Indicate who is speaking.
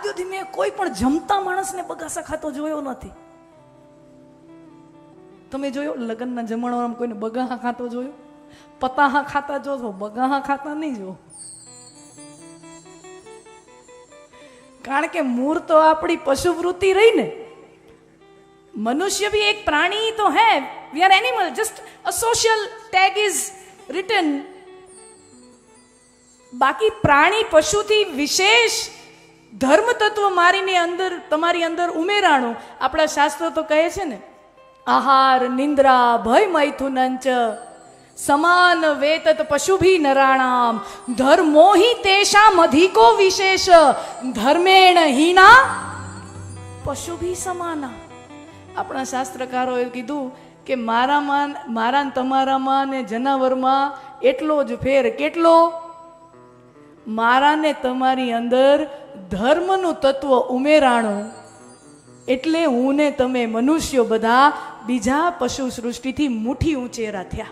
Speaker 1: સુધી મેં કોઈ પણ જમતા માણસને બગાસા ખાતો જોયો નથી. તમે જોયો લગ્નના જમણવારમાં કોઈને બગાહા ખાતો જોયો? પતાહા ખાતા જો, બગાહા ખાતા નહીં જો. કારણ કે મૂળ તો આપણી પશુવૃત્તિ રહી ને. मनुष्य भी एक प्राणी तो है, we are animal, just a social tag is written. बाकी प्राणी पशुથી વિશેષ ધર્મ તત્વ મારીને અંદર તમારી અંદર ઉમેરાણું. આપણા શાસ્ત્રો તો કહે છે ને, આહાર નિંદ્રા ભય મૈથુનંચ સમાન વેતત પશુભી નરાણામ ધર્મો હિ તેષામ અધિકો વિશેષ ધર્મેણ હીના પશુભી સમાના. આપણા શાસ્ત્રકારોએ કીધું કે મારા તમારામાં ને જનાવરમાં એટલો જ ફેર. કેટલો? મારા ને તમારી અંદર ધર્મનું તત્વ ઉમેરાણું એટલે હું ને તમે મનુષ્યો બધા બીજા પશુ સૃષ્ટિથી મુઠ્ઠી ઊંચેરા થયા.